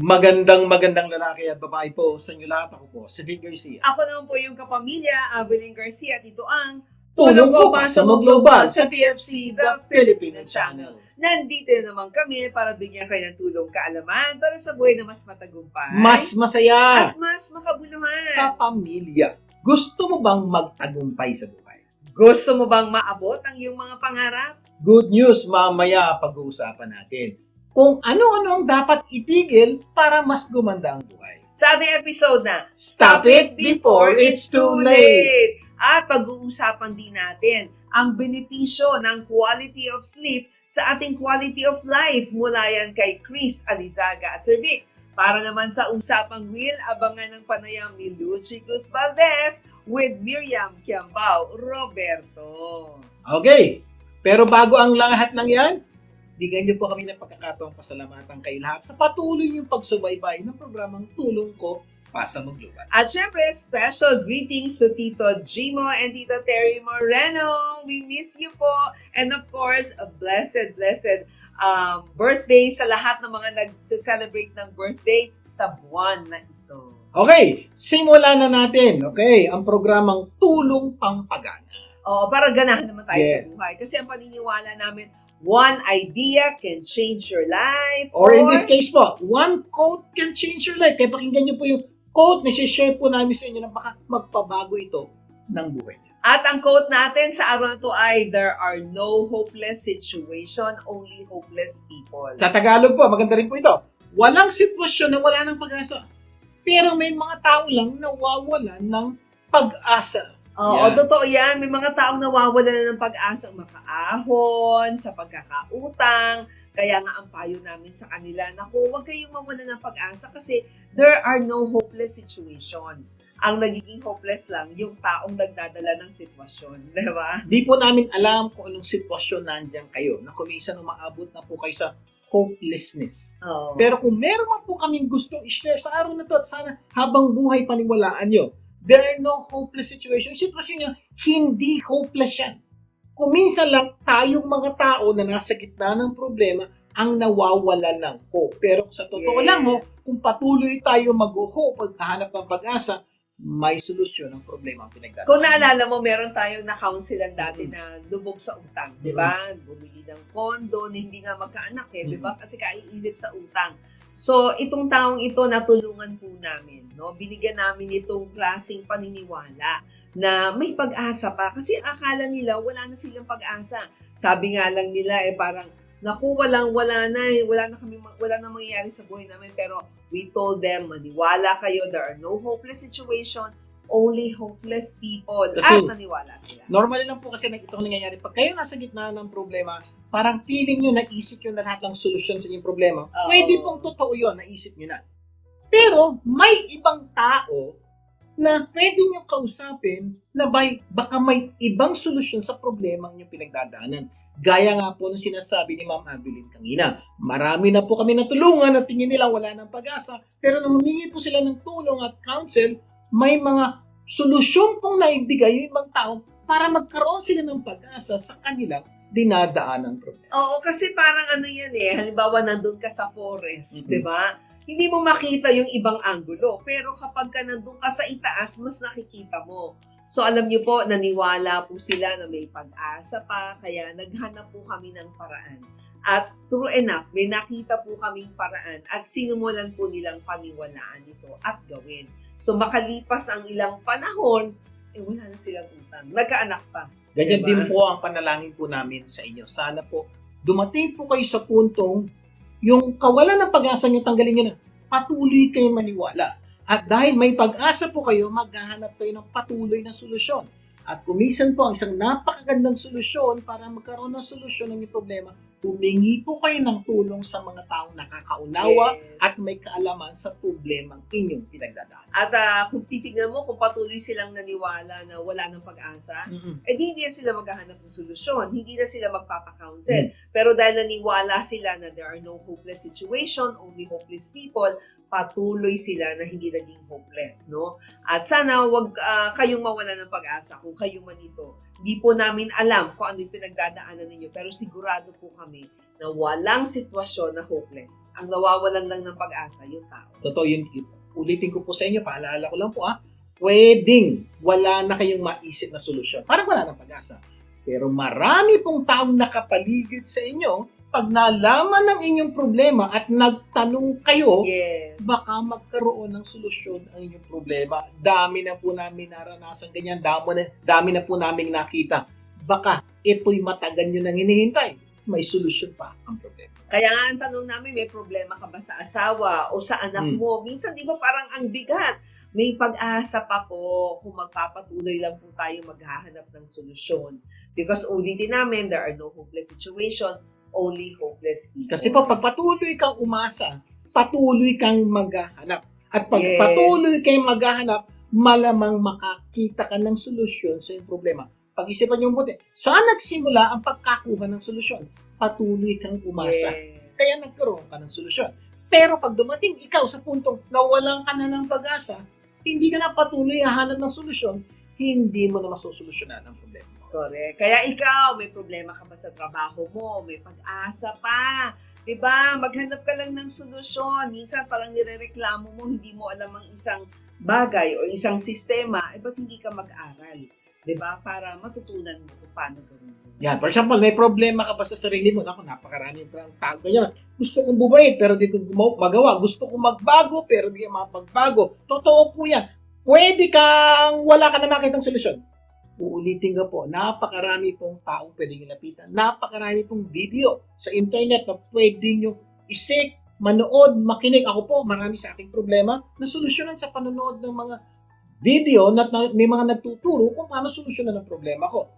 Magandang lalaki at babae po sa inyo lahat. Ako po, si Vic Garcia. Ako naman po yung kapamilya, Evelyn Garcia, at ito ang Tulong ko pa sa Mo Global sa PFC, The Filipino Channel. Nandito na naman kami para bigyan kayo ng tulong kaalaman para sa buhay na mas matagumpay. Mas masaya. At mas makabuluhan. Kapamilya, gusto mo bang magtagumpay sa buhay? Gusto mo bang maabot ang iyong mga pangarap? Good news, mamaya pag-uusapan natin kung ano-ano ang dapat itigil para mas gumanda ang buhay. Sa ating episode na Stop it before it's too late. At pag-uusapan din natin ang benepisyo ng quality of sleep sa ating quality of life mula yan kay Chris Alizaga at Sir Vic. Para naman sa usapang real, abangan ng panayam ni Lucy Cruz Valdez with Miriam Kiambao Roberto. Okay, pero bago ang lahat ng yan, bigyan niyo po kami ng pagkakataong pasalamatan kayo lahat sa patuloy niyong pagsubaybay ng programang Tulong Ko pa sa Mo Global. At syempre, special greetings to Tito Gimo and Tito Terry Moreno. We miss you po. And of course, a blessed birthday sa lahat ng mga nag-celebrate ng birthday sa buwan na ito. Okay, simulan na natin. Okay, ang programang Tulong Pangpagana. Oo, para ganahan naman tayo Yeah. sa buhay. Kasi ang paniniwala namin, one idea can change your life. Or in this case po, one quote can change your life. Kaya pakinggan niyo po yung quote na share po namin sa inyo na baka magpabago ito ng buhay niyo. At ang quote natin sa araw na ito ay, there are no hopeless situation, only hopeless people. Sa Tagalog po, maganda rin po ito. Walang sitwasyon na wala ng pag-asa. Pero may mga tao lang nawawalan ng pag-asa. Oo, Yan. totoo yan. May mga taong nawawalan na ng pag-asang makaahon, sa pagkakautang. Kaya nga ang payo namin sa kanila, naku, huwag kayong mawalan ng pag-asa kasi there are no hopeless situation. Ang nagiging hopeless lang, yung taong nagdadala ng sitwasyon. Di ba? Di po namin alam kung anong sitwasyon nandiyan kayo na kuminsan umaabot na po kayo sa hopelessness. Oo. Pero kung meron man po kaming gustong i-share sa araw na to at sana habang buhay paniwalaan nyo, there are no hopeless situation. Yung sitwasyon nyo, hindi hopeless yan. Kung minsan lang tayong mga tao na nasa gitna ng problema ang nawawalan ng hope. Pero sa totoo Yes. lang kung patuloy tayo mag-hope pagkahanap ng pag-asa, may solusyon ang problema ang pinagdadaanan. Kung naalala mo, meron tayong na-counselan dati na lubog sa utang, di ba? Bumili ng kondo, na hindi nga magkaanak di ba? Kasi kaiisip sa utang. So, itong taong ito, natulungan po namin, no? Binigyan namin itong klaseng paniniwala na may pag-asa pa. Kasi akala nila, wala na silang pag-asa. Sabi nga lang nila, parang, naku, wala na mangyayari sa buhay namin. Pero we told them, maniwala kayo, there are no hopeless situation, only hopeless people. Kasi, At naniwala sila. Normal lang po kasi itong nangyayari. Pag kayo nasa gitna ng problema, parang feeling nyo, naisip nyo na lahat ng solusyon sa inyong problema. Oo. Pwede pong totoo yun, naisip nyo na. Pero may ibang tao na pwede nyo kausapin na baka may ibang solusyon sa problema nyo pinagdadaanan. Gaya nga po ng sinasabi ni Ma'am Evelyn kanina. Marami na po kami natulungan at tingin nila wala ng pag-asa. Pero nung humingi po sila ng tulong at counsel, may mga solusyon pong naibigay yung ibang tao para magkaroon sila ng pag-asa sa kanilang dinadaan ng problema. Oo, kasi parang ano yan halimbawa nandun ka sa forest, Mhm. di ba? Hindi mo makita yung ibang anggulo, pero kapag ka nandun ka sa itaas, mas nakikita mo. So alam niyo po, naniwala po sila na may pag-asa pa, kaya naghanap po kami ng paraan. At true enough, may nakita po kaming paraan at sinumulan po nilang paniwalaan ito at gawin. So makalipas ang ilang panahon, wala na silang utang. Nagkaanak pa. Ganyan Diba? din po ang panalangin po namin sa inyo. Sana po dumating po kayo sa puntong yung kawalan ng pag-asa nyo, tanggalin nyo na. Patuloy kayo maniwala. At dahil may pag-asa po kayo, maghahanap kayo ng patuloy na solusyon. At kumisan po ang isang napakagandang solusyon para magkaroon ng solusyon ng inyong problema, humingi po kayo ng tulong sa mga taong nakakaunawa Yes. at may kaalaman sa problemang inyong pinagdadaan. At kung titignan mo, kung patuloy silang naniwala na wala ng pag-asa, di hindi na sila maghahanap ng solusyon, hindi na sila magpapakounsel. Pero dahil naniwala sila na there are no hopeless situation, only hopeless people, patuloy sila na hindi naging hopeless, no? At sana wag kayong mawala ng pag-asa kung kayo man ito. Hindi po namin alam kung ano yung pinagdadaanan ninyo, pero sigurado po kami na walang sitwasyon na hopeless. Ang nawawalan lang ng pag-asa, yung tao. Totoo yun. Ulitin ko po sa inyo, paalala ko lang po pwedeng wala na kayong maisip na solusyon. Parang wala ng pag-asa. Pero marami pong taong nakapaligid sa inyo, pag nalaman ng inyong problema at nagtanong kayo, Yes. baka magkaroon ng solusyon ang inyong problema. Dami na po namin naranasan ganyan, dami na po namin nakita. Baka ito'y matagal nyo nang hinihintay. May solusyon pa ang problema. Kaya nga ang tanong namin, may problema ka ba sa asawa o sa anak mo? Minsan, di ba parang ang bigat? May pag-asa pa po kung magpapatuloy lang po tayo maghahanap ng solusyon. Because ulitin namin, there are no hopeless situation, only hopeless people. Kasi po, pag patuloy kang umasa, patuloy kang maghahanap. At pag Yes. patuloy kang maghahanap, malamang makakita ka ng solusyon sa iyong problema. Pag-isipan niyo mabuti, saan nagsimula ang pagkakuha ng solusyon? Patuloy kang umasa. Yes. Kaya nagkaroon ka ng solusyon. Pero pag dumating ikaw sa puntong nawalan ka na ng pag-asa, hindi ka na patuloy hahanap ng solusyon, hindi mo na masusolusyonan ang problema mo. Correct. Kaya ikaw, may problema ka ba sa trabaho mo? May pag-asa pa. Diba? Maghanap ka lang ng solusyon. Minsan parang nirereklamo mo, hindi mo alam ang isang bagay o isang sistema, ba't hindi ka mag-aral? Diba? Para matutunan mo kung paano gawin mo. Yan, for example, may problema ka ba sa sarili mo? Naku, napakarami yung tao ganyan. Gusto kong bubait, pero di ko magawa. Gusto kong magbago, pero di ko mapagbago. Totoo po yan. Pwede kang wala ka na makitang solusyon. Uulitin ko po, napakarami pong taong pwede nyo lapitan. Napakarami pong video sa internet na pwede nyo isik, manood, makinig. Ako po, marami sa aking problema na solusyonan sa panonood ng mga video na may mga nagtuturo kung paano solusyonan ang problema ko.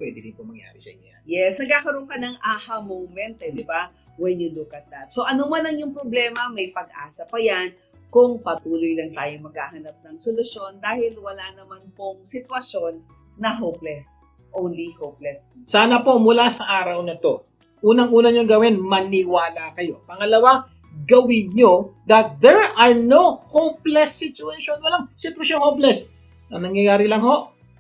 Pwede din po mangyari sa inyo yan. Yes, nagkakaroon ka ng aha moment, di ba? When you look at that. So, ano man ang yung problema, may pag-asa pa yan kung patuloy lang tayo maghahanap ng solusyon dahil wala naman pong sitwasyon na hopeless. Only hopeless. Sana po mula sa araw na to, unang-una nyo gawin, maniwala kayo. Pangalawa, gawin nyo that there are no hopeless situation. Walang sitwasyon hopeless. Ang nangyayari lang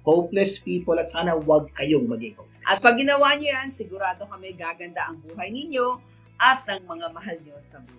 hopeless people at sana huwag kayong maging hopeless. At pag ginawa nyo yan, sigurado kami gaganda ang buhay ninyo at ng mga mahal nyo sa buhay.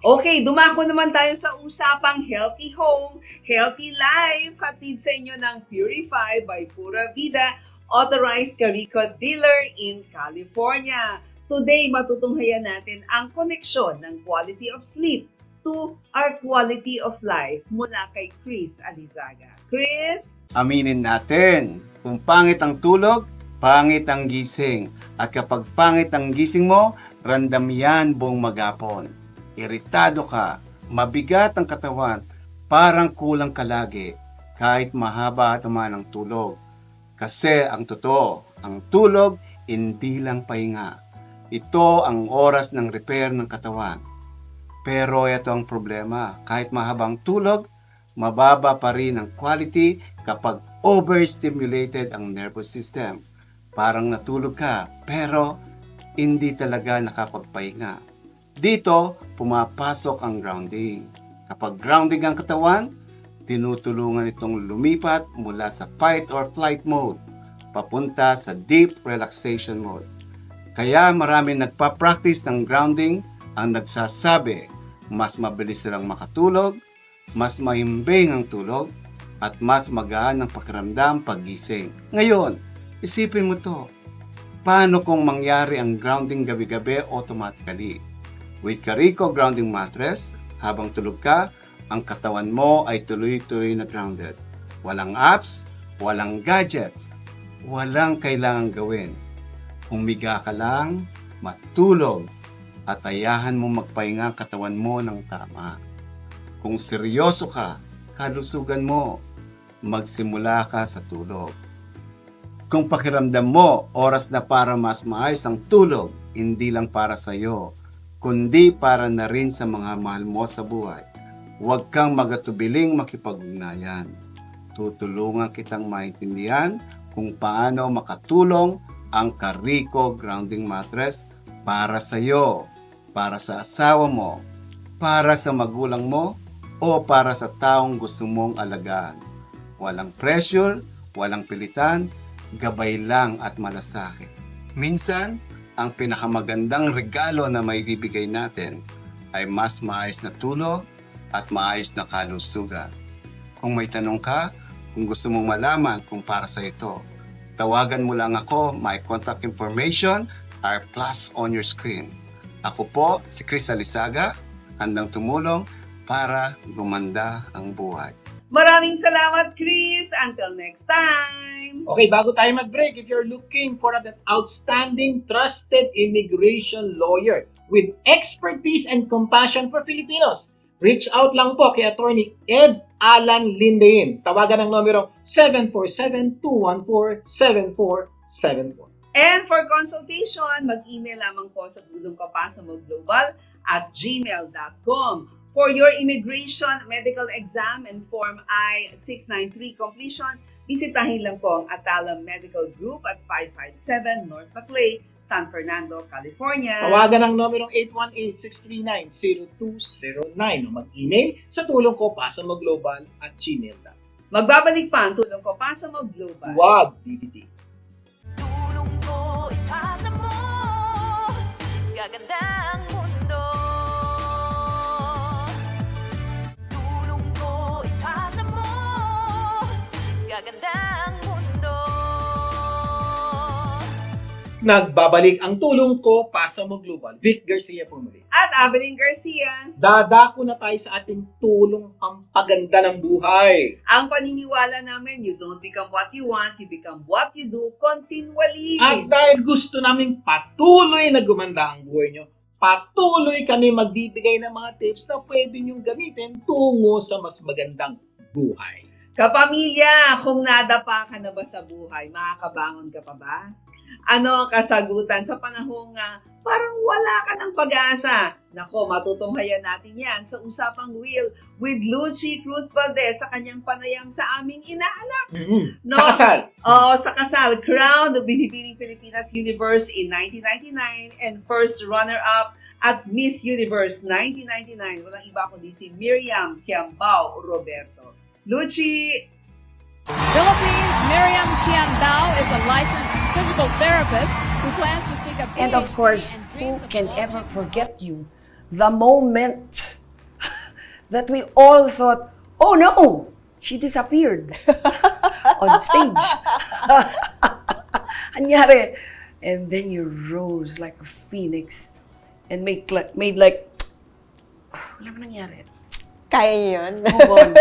Okay, dumako naman tayo sa usapang healthy home, healthy life, hatid sa inyo ng Purify by Pura Vida, authorized Carico dealer in California. Today, matutunghayan natin ang koneksyon ng quality of sleep to our quality of life mula kay Chris Alizaga. Chris? Aminin natin, kung pangit ang tulog, pangit ang gising. At kapag pangit ang gising mo, randam yan buong maghapon. Iritado ka, mabigat ang katawan, parang kulang ka lagi, kahit mahaba naman ang tulog. Kasi ang totoo, ang tulog, hindi lang pahinga. Ito ang oras ng repair ng katawan. Pero ito ang problema, kahit mahabang tulog, mababa pa rin ang quality kapag overstimulated ang nervous system. Parang natulog ka, pero hindi talaga nakapagpahinga. Dito, pumapasok ang grounding. Kapag grounding ang katawan, tinutulungan itong lumipat mula sa fight or flight mode papunta sa deep relaxation mode. Kaya maraming nagpa-practice ng grounding ang nagsasabi mas mabilis silang makatulog, mas mahimbing ang tulog, at mas magaan ang pakiramdam paggising. Ngayon, isipin mo to. Paano kung mangyari ang grounding gabi-gabi automatically? With Carico Grounding Mattress, habang tulog ka, ang katawan mo ay tuloy-tuloy na grounded. Walang apps, walang gadgets, walang kailangang gawin. Humiga ka lang, matulog, at ayahan mo magpahinga ang katawan mo ng tama. Kung seryoso ka, kalusugan mo, magsimula ka sa tulog. Kung pakiramdam mo, oras na para mas maayos ang tulog, hindi lang para sa iyo, kundi para na rin sa mga mahal mo sa buhay. Huwag kang magatubiling makipag-ugnayan. Tutulungan kitang maintindihan kung paano makatulong ang Carico Grounding Mattress para sa iyo, para sa asawa mo, para sa magulang mo, o para sa taong gusto mong alagaan. Walang pressure, walang pilitan, gabay lang at malasakit. Minsan, ang pinakamagandang regalo na may bibigay natin ay mas maayos na tulog at maayos na kalusugan. Kung may tanong ka, kung gusto mong malaman kung para sa ito, tawagan mo lang ako. My contact information are plus on your screen. Ako po si Chris Alisaga, handang tumulong para gumanda ang buhay. Maraming salamat, Chris. Until next time. Okay, bago tayo mag-break, if you're looking for an outstanding, trusted immigration lawyer with expertise and compassion for Filipinos, reach out lang po kay Attorney Ed Alan Lindein. Tawagan ang numero 747-214-7474. And for consultation, mag-email lamang po sa tulongkapasamoglobal@gmail.com. For your immigration medical exam and Form I-693 completion, bisitahin lang po ang Atala Medical Group at 557 North Maclay, San Fernando, California. Tawagan ang numero 818-639-0209 o mag-email sa tulongkopasamoglobal@gmail.com. Magbabalik pa ang Tulong Ko Pasamo Global. Wag, BBT. Tulong ko ipasa mo, gaganda ang mundo. Tulong ko ipasa mo, gaganda ang mundo. Nagbabalik ang tulong ko, Pasamo Global. Vic Garcia po muli. At Avelyn Garcia. Dadako na tayo sa ating tulong pampaganda ng buhay. Ang paniniwala namin, you don't become what you want, you become what you do continually. At dahil gusto namin patuloy na gumanda ang buhay nyo, patuloy kami magbibigay ng mga tips na pwede nyong gamitin tungo sa mas magandang buhay. Kapamilya, kung nadapa ka na ba sa buhay, makakabangon ka pa ba? Ano ang kasagutan sa panahong parang wala ka ng pag-asa? Nako, matutunghayan natin yan sa Usapang Real with Lucy Cruz Valdez sa kanyang panayam sa aming inaanak. No? Sa kasal. Oo, sa kasal. Crowned Binibining Pilipinas Universe in 1999 and first runner-up at Miss Universe 1999. Walang iba kundi si Miriam Kiambao Roberto. Lucy, Philippines, Miriam Kiandao is a licensed physical therapist who plans to seek a PhD And of course, in dreams who of can launching ever forget you? The moment that we all thought, oh no, she disappeared on stage. Anyari. And then you rose like a phoenix and made like, wala man nangyari. Kaya yun. Move on.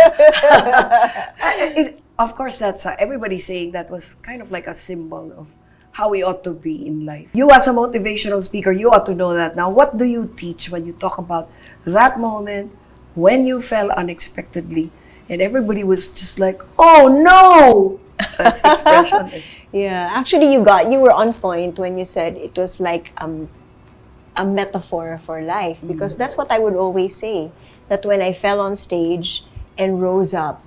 Of course, that's everybody saying that was kind of like a symbol of how we ought to be in life. You as a motivational speaker, you ought to know that. Now, what do you teach when you talk about that moment when you fell unexpectedly and everybody was just like, oh no! That's the expression. Yeah, actually you were on point when you said it was like a metaphor for life, because that's what I would always say, that when I fell on stage and rose up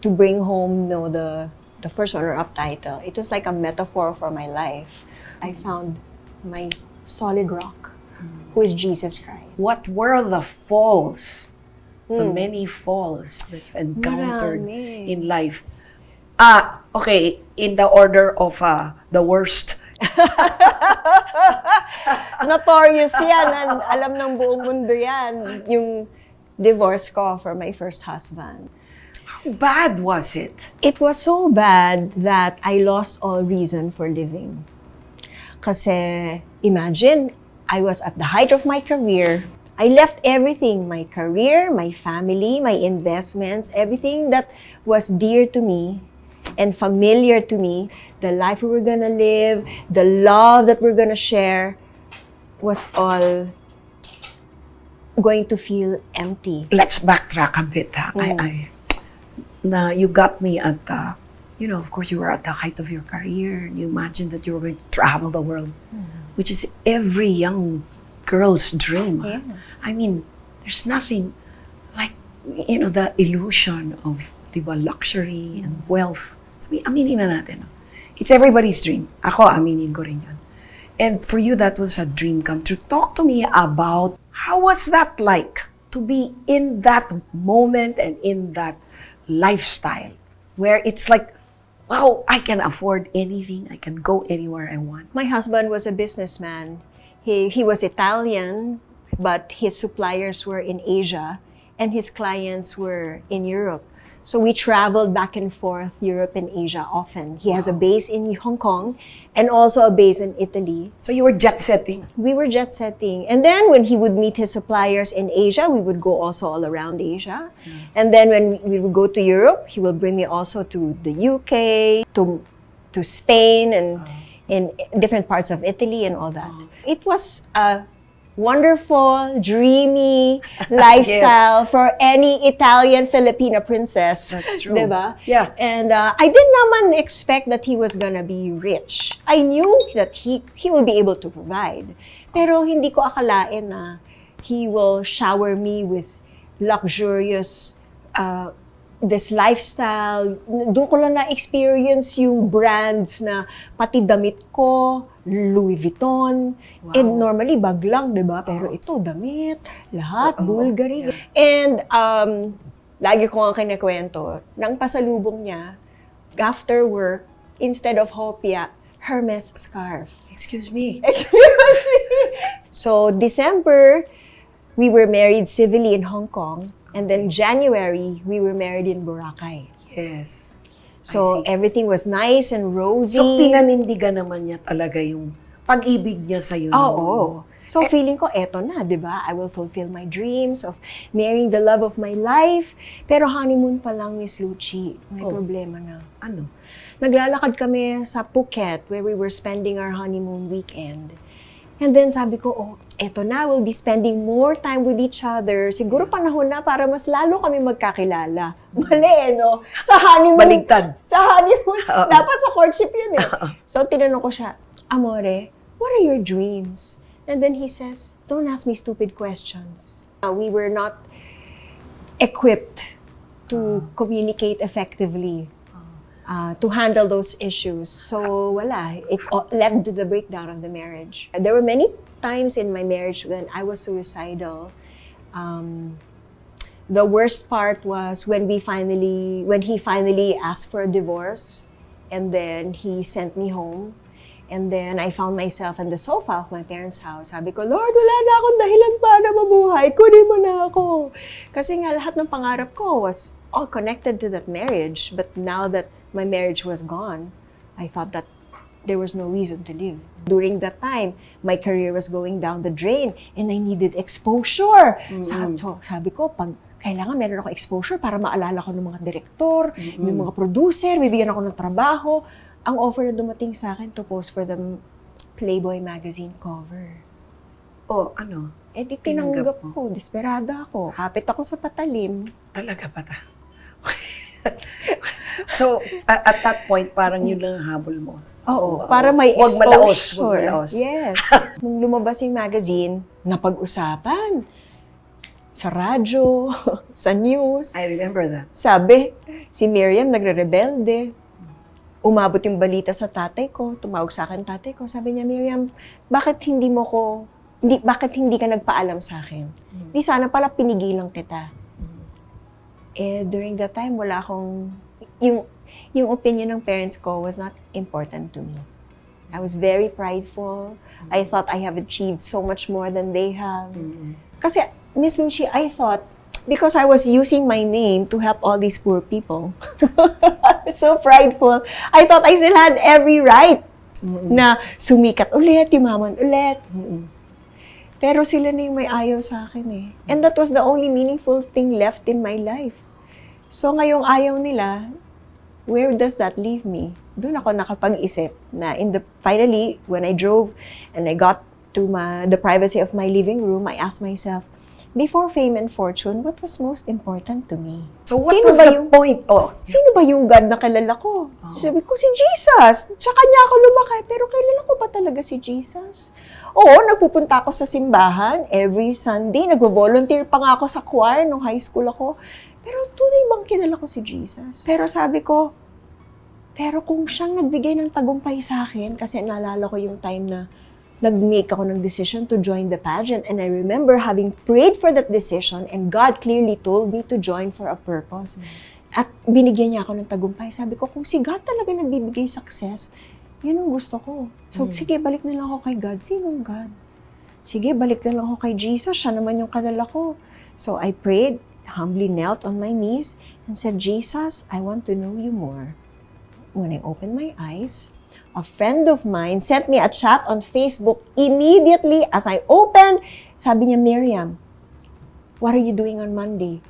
to bring home the first runner-up title, it was like a metaphor for my life. I found my solid rock, who is Jesus Christ. What were the falls, the many falls that you encountered Marami. in life? Okay, in the order of the worst. Notorious yan. Alam ng buong mundo yan. Yung divorce ko for my first husband. How bad was it? It was so bad that I lost all reason for living. Kasi, imagine, I was at the height of my career. I left everything, my career, my family, my investments, everything that was dear to me and familiar to me, the life we were gonna live, the love that we're gonna share, was all going to feel empty. Let's backtrack a bit. You got me at, of course, you were at the height of your career. And you imagined that you were going to travel the world, which is every young girl's dream. Yes. I mean, there's nothing like, the illusion of, diba, luxury and wealth. Aminin na natin. It's everybody's dream. Ako, aminin ko rin yun. And for you, that was a dream come true. Talk to me about how was that like to be in that moment and in that lifestyle where it's like wow, I can afford anything. I can go anywhere I want. My husband was a businessman. He was Italian, but his suppliers were in Asia and his clients were in Europe. So we traveled back and forth Europe and Asia often. He has a base in Hong Kong and also a base in Italy. So you were jet setting. We were jet setting. And then when he would meet his suppliers in Asia, we would go also all around Asia. And then when we would go to Europe, he will bring me also to the UK, to Spain and in different parts of Italy and all that. It was a wonderful, dreamy lifestyle for any Italian Filipina princess. That's true. Diba? Yeah. And I didn't naman expect that he was gonna be rich. I knew that he will be able to provide. Pero hindi ko akalain na he will shower me with luxurious this lifestyle. Doon ko lang na-experience yung brands na pati damit ko, Louis Vuitton. Wow. And normally, bag lang, di ba? Pero ito, damit, lahat, Bulgari. And lagi ko nga kinikwento, nang pasalubong niya, after work, instead of hopia, Hermes scarf. Excuse me. So, December, we were married civilly in Hong Kong. And then January, we were married in Boracay. Yes. So, I see. everything was nice and rosy. So pinanindigan naman niya talaga yung pag-ibig niya sa'yo. Oo. So, feeling ko, eto na, di ba? I will fulfill my dreams of marrying the love of my life. Pero honeymoon pa lang, Miss Lucci, may problema na. Ano? Naglalakad kami sa Phuket where we were spending our honeymoon weekend. And then sabi ko, oh, eto na, we'll be spending more time with each other. Siguro panahon na para mas lalo kami magkakilala. Mali, no? Sa honeymoon. Baligtad. Sa honeymoon. Dapat sa courtship yun eh. So, tinanong ko siya, Amore, what are your dreams? And then he says, don't ask me stupid questions. We were not equipped to communicate effectively. To handle those issues. So, wala. It led to the breakdown of the marriage. There were many times in my marriage when I was suicidal. The worst part was when he finally asked for a divorce, and then he sent me home. And then I found myself on the sofa of my parents' house. Sabi ko, Lord, wala na akong dahilan para mabuhay. Kunin mo na ako. Kasi nga lahat ng pangarap ko was all connected to that marriage. But now that my marriage was gone, I thought that there was no reason to live. During that time, my career was going down the drain and I needed exposure. So, sabi ko, kailangan meron ako exposure para maalala ko ng mga direktor, ng mga producer, bibigyan ako ng trabaho. Ang offer na dumating sa akin to post for the Playboy magazine cover. Oh, ano? Eh, di tinanggap ko. Desperada ako. Kapit ako sa patalim. Talaga ba ta? So, at that point, parang yun lang ang habol mo. Oo, para may Huwag malaos, exposure. huwag malaos. Yes. Nung lumabas yung magazine, napag-usapan. Sa radyo, sa news. I remember that. Sabi, si Miriam nagre-rebelde. Umabot yung balita sa tatay ko. Tumawag sa akin tatay ko. Sabi niya, Miriam, bakit hindi ka nagpaalam sa akin? Di sana pala pinigilan kita. Eh, during that time, wala akong... Yung opinion ng parents ko was not important to me. I was very prideful. I thought I have achieved so much more than they have. Kasi, Miss Lucy, I thought, because I was using my name to help all these poor people, so prideful, I thought I still had every right na sumikat ulit, yumaman ulit. Pero sila na yung may ayaw sa akin eh. And that was the only meaningful thing left in my life. So ngayong ayaw nila, where does that leave me? Doon ako nakapag-isip na finally, when I drove and I got to the privacy of my living room, I asked myself, before fame and fortune, what was most important to me? So what was the point? Oh, Sino ba yung God na kilala ko? Sabi ko, si Jesus. Sa kanya ako lumaki. Pero kilala ko ba talaga si Jesus? Oo, nagpupunta ako sa simbahan every Sunday. Nagvo-volunteer pa nga ako sa choir nung high school ako. Pero tunay bang kilala ko si Jesus? Pero sabi ko, pero kung siyang nagbigay ng tagumpay sa akin, kasi naalala ko yung time na nag-make ako ng decision to join the pageant. And I remember having prayed for that decision and God clearly told me to join for a purpose. At binigyan niya ako ng tagumpay. Sabi ko, kung si God talaga nagbibigay success, yun ang gusto ko. So, sige, balik na lang ako kay God. Sinong God? Sige, balik na lang ako kay Jesus. Siya naman yung kalala ko. So, I prayed, humbly knelt on my knees, and said, Jesus, I want to know you more. When I opened my eyes, a friend of mine sent me a chat on Facebook immediately as I opened. Sabi niya, Miriam, what are you doing on Monday?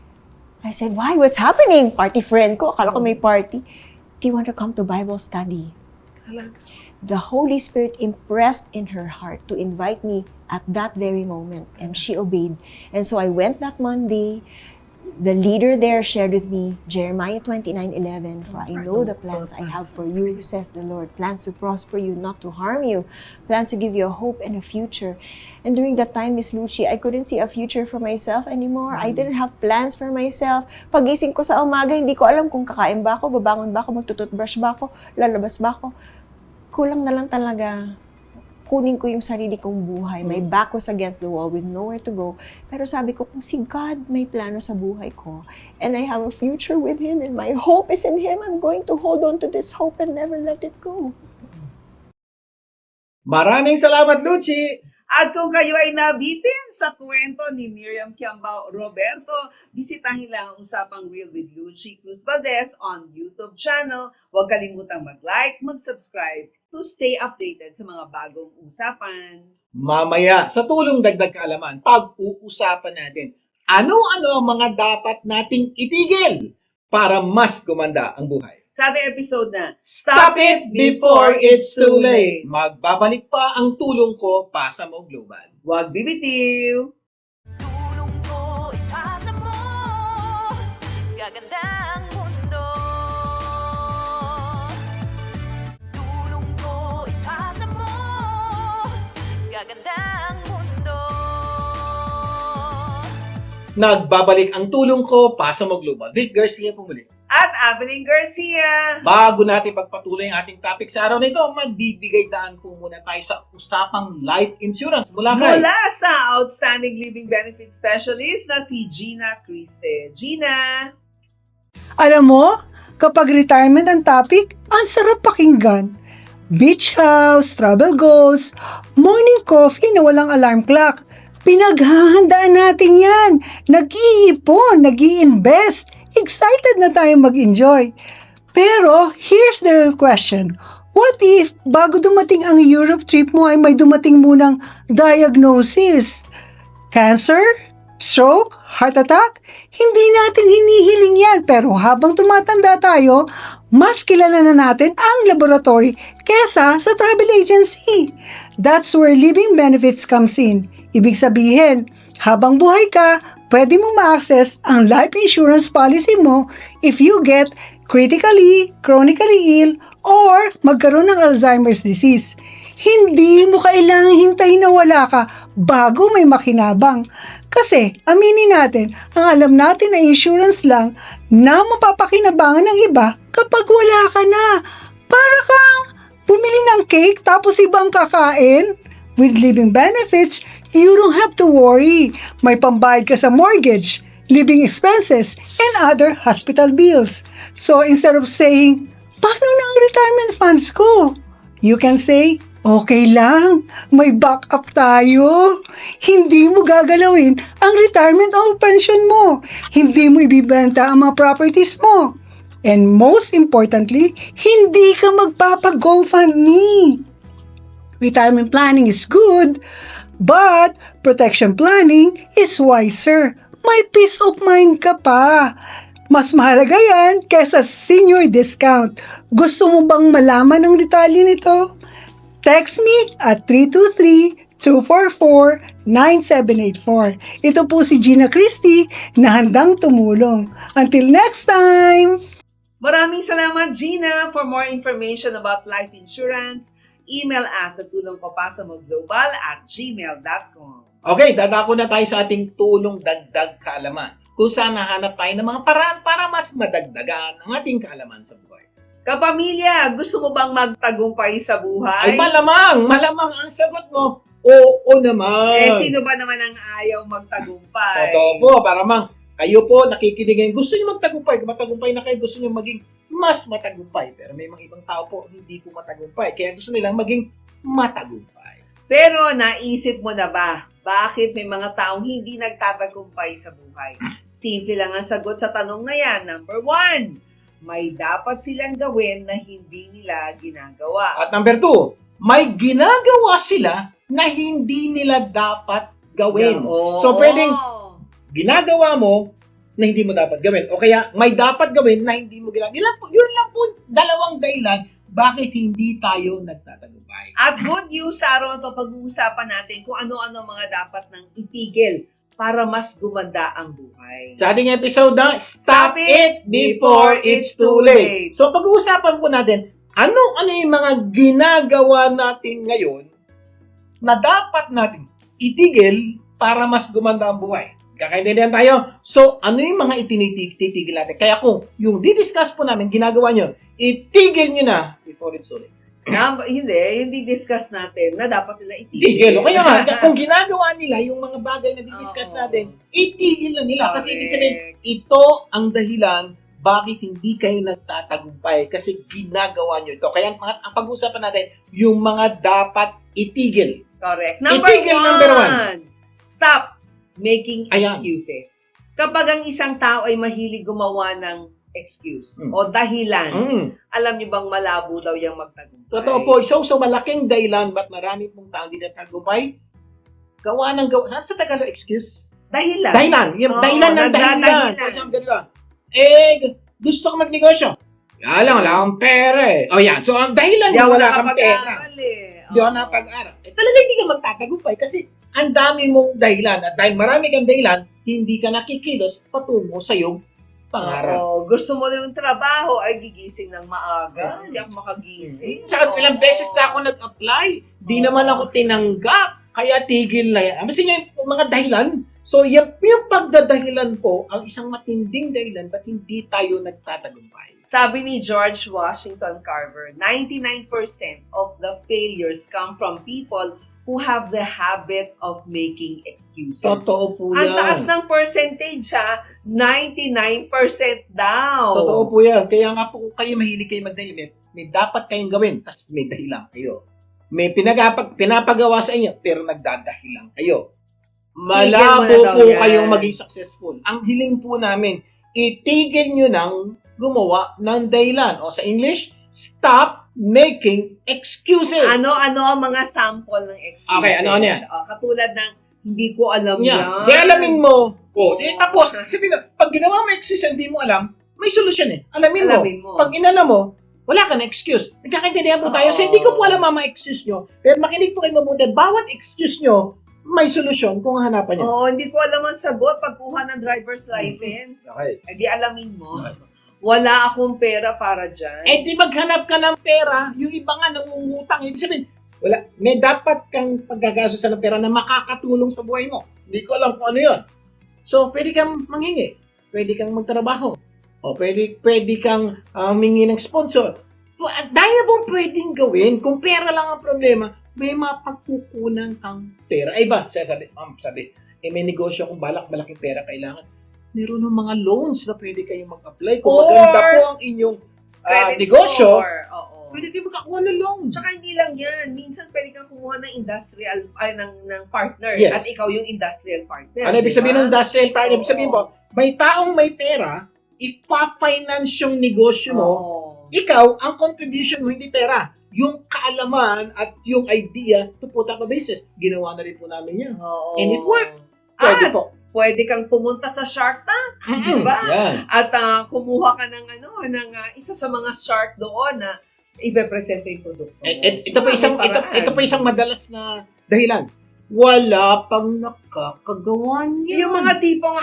I said, why? What's happening? Party friend ko. Akala ko may party. Do you want to come to Bible study? The Holy Spirit impressed in her heart to invite me at that very moment, and she obeyed. And so I went that Monday. The leader there shared with me Jeremiah 29:11, for I know the plans I have for you, says the Lord, plans to prosper you, not to harm you, plans to give you a hope and a future. And during that time, Miss Lucy, I couldn't see a future for myself anymore. I didn't have plans for myself. Pagising ko sa umaga, hindi ko alam kung kakain ba ako, babangon ba ako, magtututbrush ba ako, lalabas ba ako. Kulang na lang talaga. Kunin ko yung sarili kong buhay. My back was against the wall with nowhere to go. Pero sabi ko, kung si God may plano sa buhay ko, and I have a future with Him, and my hope is in Him, I'm going to hold on to this hope and never let it go. Maraming salamat, Lucy! At kung kayo ay nabitin sa kwento ni Miriam Kiambao Roberto, bisitahin lang ang Usapang Real with Lucy Cruz Valdez on YouTube channel. Huwag kalimutang mag-like, mag-subscribe to stay updated sa mga bagong usapan. Mamaya, sa tulong dagdag kaalaman, pag-uusapan natin ano-ano ang mga dapat nating itigil para mas gumanda ang buhay. Sa ating episode na Stop it before it's too late. Magbabalik pa ang tulong ko, pasa mo global. Huwag bibitiw! Tulong ko ipasa mo, gaganda ang mundo. Tulong ko ipasa mo, gaganda ang mundo. Nagbabalik ang tulong ko, pasa mo global. Vic Garcia po muli. At Evelyn Garcia! Bago natin pagpatuloy ang ating topic sa araw na ito, magbibigay daan po muna tayo sa usapang life insurance mula kay Mula sa Outstanding Living Benefit Specialist na si Gina Criste. Gina! Alam mo, kapag retirement ang topic, ang sarap pakinggan. Beach house, travel goals, morning coffee na walang alarm clock. Pinaghahandaan natin yan. Nag-iipon, nag-i-invest. Excited na tayong mag-enjoy. Pero, here's the real question. What if, bago dumating ang Europe trip mo ay may dumating munang diagnosis? Cancer? Stroke? Heart attack? Hindi natin hinihiling yan, pero habang tumatanda tayo, mas kilala na natin ang laboratory kesa sa travel agency. That's where living benefits comes in. Ibig sabihin, habang buhay ka, pwede mong ma-access ang life insurance policy mo if you get critically, chronically ill, or magkaroon ng Alzheimer's disease. Hindi mo kailangang hintayin na wala ka bago may makinabang. Kasi, aminin natin, ang alam natin na insurance lang na mapapakinabangan ng iba kapag wala ka na. Para kang bumili ng cake tapos ibang kakain. With living benefits, you don't have to worry. May pambayad ka sa mortgage, living expenses, and other hospital bills. So instead of saying, paano na ang retirement funds ko? You can say, okay lang, may backup tayo. Hindi mo gagalawin ang retirement o pension mo. Hindi mo ibibenta ang mga properties mo. And most importantly, hindi ka magpapag-GoFundMe. Retirement planning is good, but protection planning is wiser. May peace of mind ka pa. Mas mahalaga yan kesa senior discount. Gusto mo bang malaman ang detalye nito? Text me at 323-244-9784. Ito po si Gina Christie na handang tumulong. Until next time! Maraming salamat, Gina! For more information about life insurance, email us at tulongkopasamoglobal@gmail.com. Okay, dadako na tayo sa ating tulong dagdag kaalaman. Kung saan nahanap tayo ng mga paraan para mas madagdagan ang ating kaalaman sa buhay. Kapamilya, gusto mo bang magtagumpay sa buhay? Ay, malamang ang sagot mo. Oo naman. Sino ba naman ang ayaw magtagumpay? Totoo po, para mang Kayo po, nakikinig ngayon, gusto nyo magtagumpay. Kung matagumpay na kayo, gusto nyo maging mas matagumpay. Pero may mga ibang tao po, hindi po matagumpay. Kaya gusto nilang maging matagumpay. Pero naisip mo na ba, bakit may mga taong hindi nagtatagumpay sa buhay? Simple lang ang sagot sa tanong na yan. Number 1, may dapat silang gawin na hindi nila ginagawa. At number 2, may ginagawa sila na hindi nila dapat gawin. Oo. So, pwedeng ginagawa mo na hindi mo dapat gawin. O kaya, may dapat gawin na hindi mo ginagawa. Yun lang po, dalawang dahilan bakit hindi tayo nagtatagumpay. At good news, sa araw na to, pag-uusapan natin kung ano-ano mga dapat nang itigil para mas gumanda ang buhay. Sa ating episode na Stop It Before It's Too Late. So, pag-uusapan po natin, ano yung mga ginagawa natin ngayon na dapat natin itigil para mas gumanda ang buhay. Kakaintindihan tayo? So, ano yung mga itinitigil natin? Kaya kung yung di-discuss po namin, ginagawa nyo, itigil nyo na before it's too late. Hindi, yung di-discuss natin na dapat nila itigil. Itigil. O kaya nga, kung ginagawa nila yung mga bagay na di-discuss Oo. natin, itigil na nila. Kasi Correct. ibig sabihin, ito ang dahilan bakit hindi kayo nagtatagumpay. Kasi ginagawa nyo ito. Kaya ang pag-usapan natin, yung mga dapat itigil. Correct. Itigil, number 1. Stop making Ayan. excuses. Kapag ang isang tao ay mahilig gumawa ng excuse Mm. o dahilan, Mm. alam niyo bang malabo daw yung magtagumpay? Totoo po, so malaking dahilan ba't marami pong taong di nagtagumpay? Gawa ng gawa. Saan sa Tagalog excuse? Dahilan. Dahilan. Yung Oo, dahilan ng dahilan. nagdadahilan. For example, ganito. Gusto ko magnegosyo. Kaya lang, wala akong pera eh. O yan, so ang dahilan Di mo ako wala kang pera. nakapag-aral eh. Hindi ako Oo. napag-aral. Talaga hindi ka magtatagumpay kasi ang dami mong dahilan. At dahil marami kang dahilan, hindi ka nakikilos patungo sa iyong pangarap. Oo. Gusto mo na yung trabaho ay gigising ng maaga. Hindi ako makagising. Tsaka ilang Oo. beses na ako nag-apply. Di Oo. naman ako tinanggap. Kaya tigil na yan. Kasi yung mga dahilan. So, yung pagdadahilan po, ang isang matinding dahilan ba't hindi tayo nagtatagumpay. Sabi ni George Washington Carver, 99% of the failures come from people who have the habit of making excuses. Totoo po Ang yan. taas ng percentage ha, 99% daw. Totoo po yan. Kaya nga po kung kayo mahilig kayo magdahilan, may dapat kayong gawin, tapos may dahilan kayo. May pinapagawa sa inyo, pero nagdadahilan kayo. Malabo Tigil mo na daw po yan. kayong maging successful. Ang hiling po namin, itigil nyo nang gumawa ng dahilan. O sa English, stop making excuses. Ano-ano ang mga sample ng excuses? Okay, ano-ano yan? Katulad ng, hindi ko alam yan. Di alamin mo. Oo. Tapos, sabi na, pag ginawa mo excuse hindi mo alam, may solusyon eh. Alamin mo. Pag inalam mo, wala ka na excuse. Nagkakaintindihan po tayo. So, hindi ko po alam ang mga excuse nyo. Pero makinig po kayo mabuti. Bawat excuse nyo, may solusyon kung hanapan nyo. Oo, hindi ko alam ang sagot pagkuha ng driver's license. Okay. Eh di alamin mo. Wala akong pera para dyan. Eh, di maghanap ka ng pera, yung iba nga nangungutang. Ibig sabihin, wala, may dapat kang paggagastusan ng pera na makakatulong sa buhay mo. Hindi ko alam kung ano yun. So, pwede kang manghingi. Pwede kang magtrabaho. O pwede kang mingi ng sponsor. Dahil pong pwedeng gawin, kung pera lang ang problema, may mapagkukunan kang pera. Ay ba, sabi, may negosyo kung malaking pera kailangan. Meron ng mga loans na pwede kayong mag-apply. Kung Or maganda po ang inyong Credit negosyo, score. Oo. pwede kayo makakuha ng loan. Tsaka hindi lang yan. Minsan pwede kang kumuha ng industrial, ng partner. Yeah. At ikaw yung industrial partner. Ano ibig sabihin ng diba? industrial partner? Ibig sabihin po, may taong may pera, ipa-finance yung negosyo mo, Oo. ikaw, ang contribution mo, hindi pera. Yung kaalaman at yung idea to put up a business. Ginawa na rin po namin yan. Oo. And it worked. Pwede At po. pwede kang pumunta sa Shark Tank. Diba? Yan. At kumuha ka ng isa sa mga shark doon na ibe-present yung produkto mo. Ito pa isang madalas na dahilan. Wala pang nakakagawa niya. Yung mga tipong,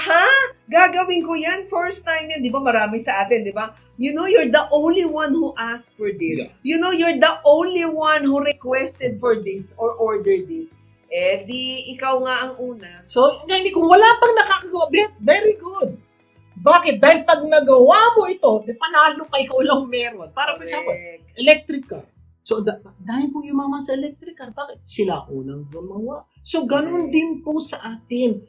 gagawin ko yan, first time yan, di ba marami sa atin, di ba? You know, you're the only one who asked for this. Yeah. You know, you're the only one who requested for this or ordered this. Eh, di ikaw nga ang una. So, hindi, kung wala pang nakakagawa, very good. Bakit? Dahil pag nagawa mo ito, di panalo ka, ikaw lang meron. Para for example, Correct. electric car. So, dahil pong yumaman sa electric car, bakit? Sila unang gumawa. So, ganun din po sa atin.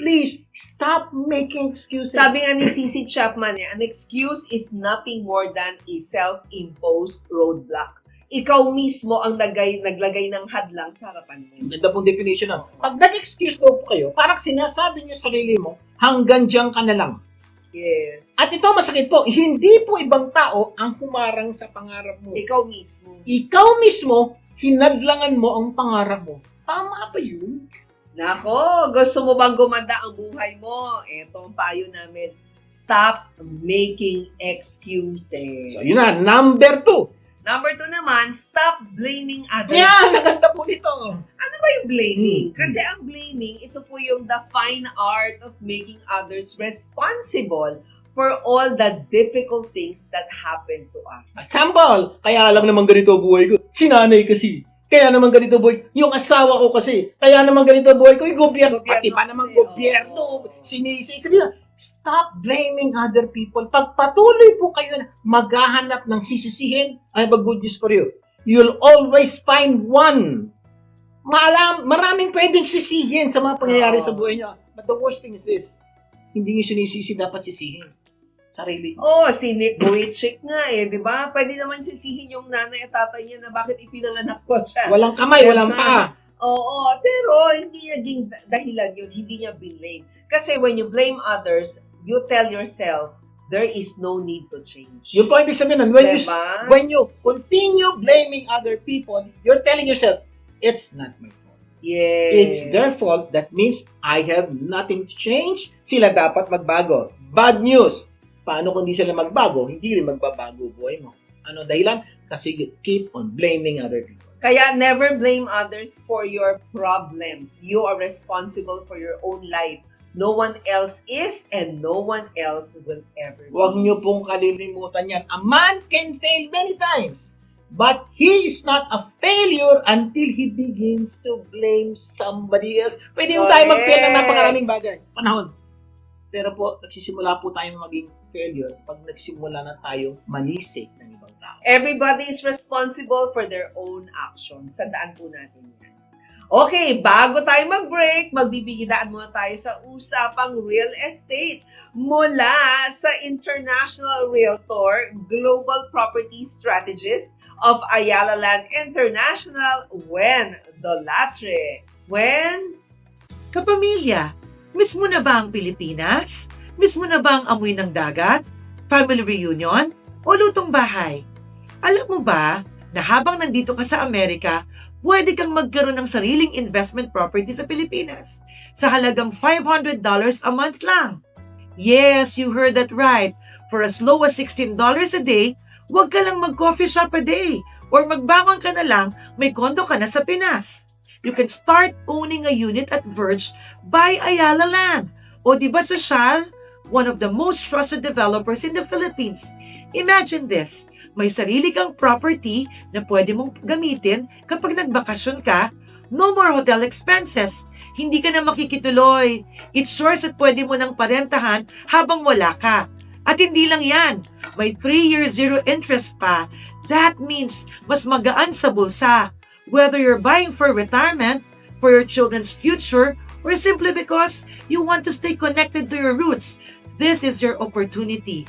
Please, stop making excuses. Sabi nga ni C.C. Chapman, an excuse is nothing more than a self-imposed roadblock. Ikaw mismo ang naglagay ng hadlang sa harapan mo. Ganda pong definition nun. Pag nag-excuse daw po kayo, parang sinasabi niyo sa sarili mo, hanggang diyan ka na lang. Yes. At ito masakit po, hindi po ibang tao ang humarang sa pangarap mo. Ikaw mismo. Ikaw mismo, hinadlangan mo ang pangarap mo. Tama ba yun? Nako, gusto mo bang gumanda ang buhay mo? Ito ang payo namin. Stop making excuses. So yun na, number 2. Number 2 naman, stop blaming others. Yan, naganda po dito. Ano ba yung blaming? Kasi ang blaming, ito po yung the fine art of making others responsible for all the difficult things that happen to us. Sample, kaya lang naman ganito buhay ko. Sinanay kasi. Kaya naman ganito buhay. Yung asawa ko kasi. Kaya naman ganito buhay ko. Yung gobyerno. Pati pa naman kasi, gobyerno. Sinisi. Sabi na, stop blaming other people. Pag patuloy po kayo na maghahanap ng sisisihin, I have a good news for you. You'll always find one. Maraming pwedeng sisihin sa mga pangyayari sa buhay niyo. But the worst thing is this. Hindi niyo sinisisi, dapat sisihin. Sarili. Oh, si Nick Vujicic nga di ba? Pwede naman sisihin yung nanay at tatay niya na bakit ipinanganak ko siya. Walang kamay, walang paa. Oo, pero hindi naging dahilan yun, hindi niya blame. Kasi when you blame others, you tell yourself, there is no need to change. Yung po ibig sabihin nun, Diba? when you continue blaming other people, you're telling yourself, it's not my fault. Yes. It's their fault. That means I have nothing to change. Sila dapat magbago. Bad news. Paano kung di sila magbago? Hindi rin magbabago buhay mo. Ano dahilan? Kasi you keep on blaming other people. Kaya never blame others for your problems. You are responsible for your own life. No one else is and no one else will ever be. Huwag niyo pong kalilimutan yan. A man can fail many times, but he is not a failure until he begins to blame somebody else. Pwede yung tayo mag-fail ng napakaraming bagay. Panahon. Pero po, nagsisimula po tayo maging failure pag nagsimula na tayo manisig ng ibang tao. Everybody is responsible for their own actions. Tandaan po natin yan. Okay, bago tayo mag-break, magbibigidaan muna tayo sa usapang real estate mula sa International Realtor, Global Property Strategist of Ayala Land International, Wen Dolatre. Wen? Kapamilya, miss mo na ba ang Pilipinas? Miss mo na ba ang amoy ng dagat? Family reunion? O lutong bahay? Alam mo ba na habang nandito ka sa Amerika, pwede kang magkaroon ng sariling investment property sa Pilipinas sa halagang $500 a month lang. Yes, you heard that right. For as low as $16 a day, huwag ka lang mag-coffee shop a day or magbangon ka na lang, may kondo ka na sa Pinas. You can start owning a unit at Verge by Ayala Land. O di ba sosyal? One of the most trusted developers in the Philippines. Imagine this, may sarili kang property na pwede mong gamitin kapag nagbakasyon ka, no more hotel expenses, hindi ka na makikituloy. It's yours at pwede mo nang parentahan habang wala ka. At hindi lang yan, may 3-year zero interest pa. That means mas magaan sa bulsa. Whether you're buying for retirement, for your children's future, or simply because you want to stay connected to your roots, this is your opportunity.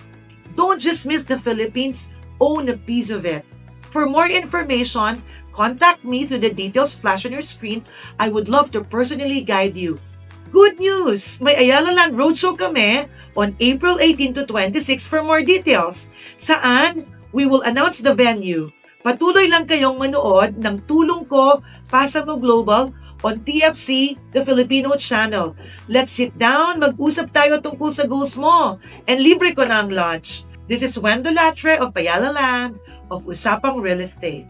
Don't just miss the Philippines, own a piece of it. For more information, contact me through the details flash on your screen. I would love to personally guide you. Good news! May Ayala Land Roadshow kami on April 18 to 26 for more details. Saan? We will announce the venue. Patuloy lang kayong manood ng Tulong Ko, Pasa Mo Global on TFC, the Filipino channel. Let's sit down, mag-usap tayo tungkol sa goals mo, and libre ko na ang lunch. This is Wen Dolatre of Ayala Land of Usapang Real Estate.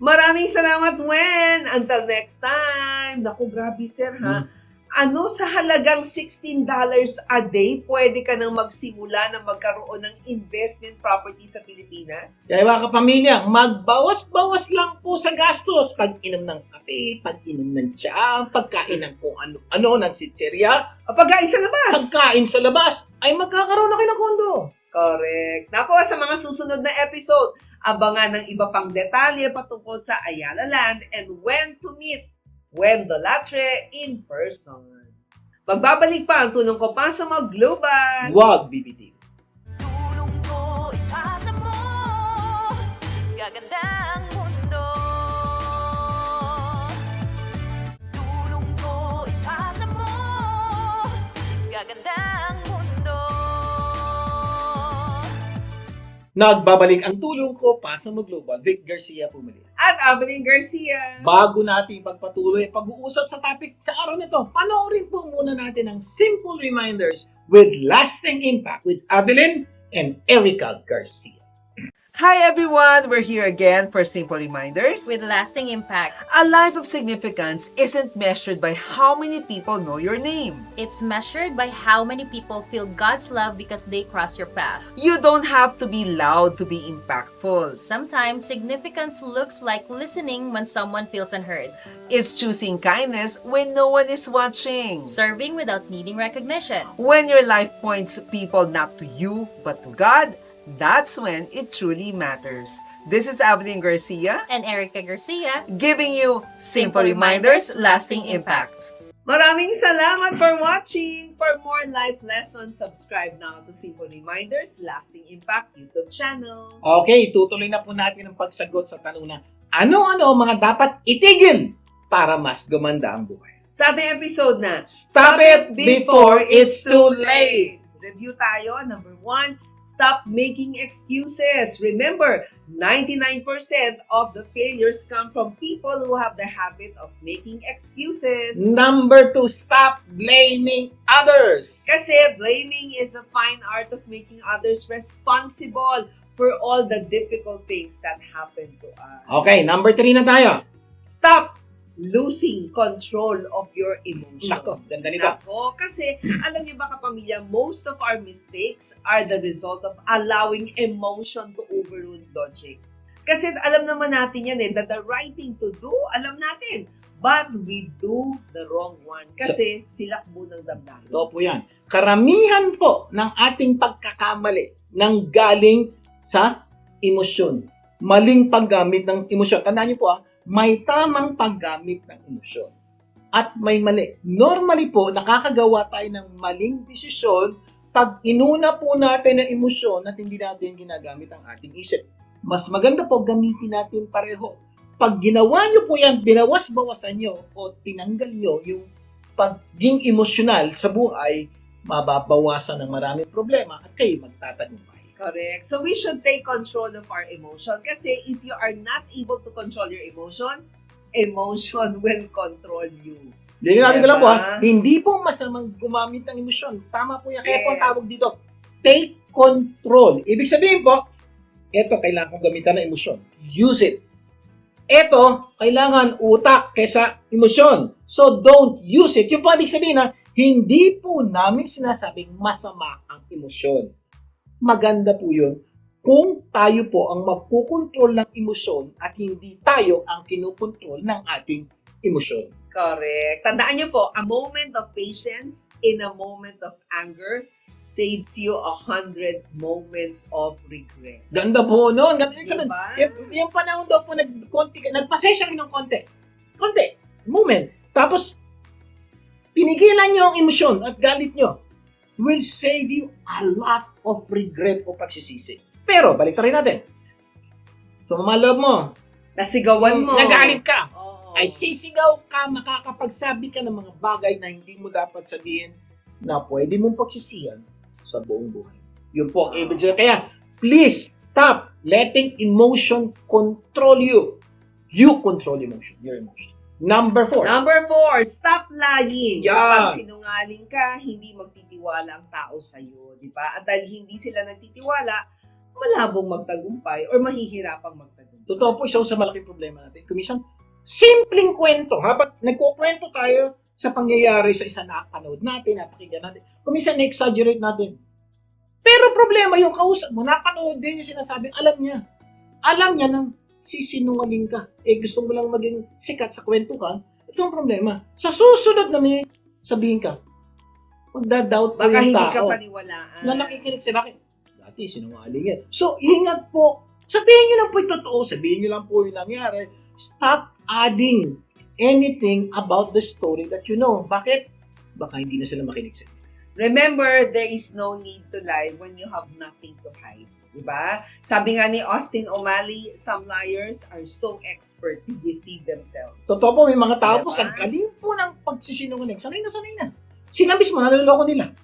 Maraming salamat, Wen! Until next time! Naku, grabe, sir, ha? Ano, sa halagang $16 a day, pwede ka nang magsimula na magkaroon ng investment property sa Pilipinas? Kaya mga kapamilya, magbawas-bawas lang po sa gastos. Pag-inom ng kape, pag-inom ng tsaa, pagkain ng kung ano-ano, ng sitserya, Pagkain sa labas! pagkain sa labas, ay magkakaroon na kayo ng kondo. Correct. Napo, sa mga susunod na episode, abangan ng iba pang detalye patungkol sa Ayala Land and when to meet Wen Dolatre in person. Magbabalik pa ang tulong ko pa sa mga global. Huwag bibitiw. Tulong ko ipasa mo, gaganda ang mundo. Tulong ko ipasa mo, gaganda ang mundo. Nagbabalik ang tulong ko pa sa Global. Vic Garcia pumili. At Evelyn Garcia. Bago natin pagpatuloy pag-uusap sa topic sa araw na ito, panoorin po muna natin ang Simple Reminders with Lasting Impact with Evelyn and Erica Garcia. Hi everyone! We're here again for Simple Reminders. With lasting impact. A life of significance isn't measured by how many people know your name. It's measured by how many people feel God's love because they cross your path. You don't have to be loud to be impactful. Sometimes significance looks like listening when someone feels unheard, It's choosing kindness when no one is watching. serving without needing recognition. When your life points people not to you, but to God, that's when it truly matters. This is Evelyn Garcia, And Erica Garcia, giving you Simple Reminders, Lasting Impact. Maraming salamat for watching. For more life lessons, subscribe now to Simple Reminders Lasting Impact YouTube channel. Okay, tutuloy na po natin ang pagsagot sa tanong na ano-ano mga dapat itigil para mas gumanda ang buhay. Sa ating episode na Stop it before it's too late. Review tayo. Number 1, stop making excuses. Remember, 99% of the failures come from people who have the habit of making excuses. Number 2, stop blaming others. Kasi blaming is a fine art of making others responsible for all the difficult things that happen to us. Okay, number 3 na tayo. Stop losing control of your emotions. Nako, ganda nito. Nako, kasi alam niyo ba kapamilya, most of our mistakes are the result of allowing emotion to overrule logic. Kasi alam naman natin yan that the right thing to do, alam natin. But we do the wrong one. Kasi silakbo ng damdamin. Ito po yan. Karamihan po ng ating pagkakamali nang galing sa emosyon. Maling paggamit ng emosyon. Tandaan niyo po may tamang paggamit ng emosyon. At may mali. Normally po, nakakagawa tayo ng maling desisyon pag inuna po natin ang emosyon at hindi natin ginagamit ang ating isip. Mas maganda po gamitin natin pareho. Pag ginawa nyo po yan, binawas-bawasan nyo o tinanggal nyo yung pagiging emosyonal sa buhay, mababawasan ng maraming problema at kayo magtatagumpay. Correct. So we should take control of our emotion kasi if you are not able to control your emotions, emotion will control you. Linawin ko lang po Diba? hindi po masamang gumamit ng emosyon. Tama po yan. Kaya po ang Yes. tawag dito, take control. Ibig sabihin po, eto kailangan kong gamitan ng emosyon. Use it. Eto, kailangan utak kesa emosyon. So don't use it. Yung po ibig sabihin hindi po namin sinasabing masama ang emosyon. Maganda po yun kung tayo po ang magkukontrol ng emosyon at hindi tayo ang kinukontrol ng ating emosyon. Correct. Tandaan niyo po, a moment of patience in a moment of anger saves you 100 moments of regret. Ganda po noon. Ganda yung sabihin. Diba? Yung panahon daw po nagpasensya rin ng konti. Konti. Moment. Tapos, pinigilan nyo ang emosyon at galit nyo. Will save you a lot of regret o pagsisisi. Pero, balik rin natin. Sumamaloob mo. Nasigawan mo. Nagalit ka. Oo. Ay sisigaw ka, makakapagsabi ka ng mga bagay na hindi mo dapat sabihin na pwede mong pagsisihan sa buong buhay. Yun po ang ibig sabihin. Kaya, please, stop letting emotion control you. You control emotion, your emotion. Number 4. Number 4, stop lying. Yeah. Kapag sinungaling ka, hindi magtitiwala ang tao sa'yo, di ba? At dahil hindi sila nagtitiwala, malabong magtagumpay or mahihirapang magtagumpay. Totoo po, isa sa malaking problema natin. Kumisan, simpleng kwento. Habang nagkukwento tayo sa pangyayari sa isang nakapanood natin, napakinggan natin, kumisan na-exaggerate natin. Pero problema, yung kausap mo, napanood din yung sinasabing, alam niya. Alam niya nang sisinungaling ka. Gusto mo lang maging sikat sa kwento ka, ito ang problema. Sa susunod na may sabihin ka, magda-doubt pa Baka yung hindi ka tao paniwalaan. na nakikinig sa bakit. Dati, sinungaling yan. So, ingat po. Sabihin nyo lang po yung totoo. Sabihin nyo lang po yung nangyari. Stop adding anything about the story that you know. Bakit? baka hindi na sila makinig sa'yo. Remember, there is no need to lie when you have nothing to hide. Diba? Sabi nga ni Austin O'Malley, some liars are so expert to deceive themselves. Totoo po, may mga tao po, Diba? sa galing po ng pagsisinungaling. Sanay na. Sila mismo, naloloko nila.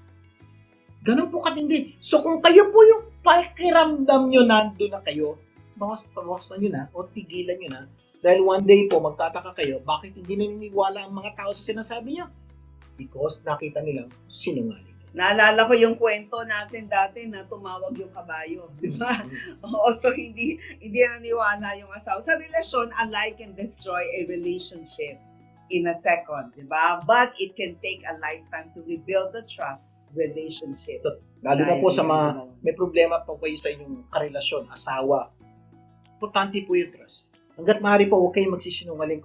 Ganun po katindi. So kung kayo po yung pakiramdam nyo nandun na kayo, bawas-bawasan nyo na o tigilan nyo na. Dahil one day po, magtataka kayo, bakit hindi naniniwala ang mga tao sa sinasabi nyo? Because nakita nilang sinungaling. Naalala ko yung kwento natin dati na tumawag yung kabayo, di ba? Oo, so hindi naniwala yung asawa. Sa relasyon, a lie can destroy a relationship in a second, di ba? But it can take a lifetime to rebuild the trust relationship. Lalo na po sa mga may problema po kayo sa inyong karelasyon, asawa. Importante po yung trust. Hanggat maaari po, huwag kayong magsisinungaling.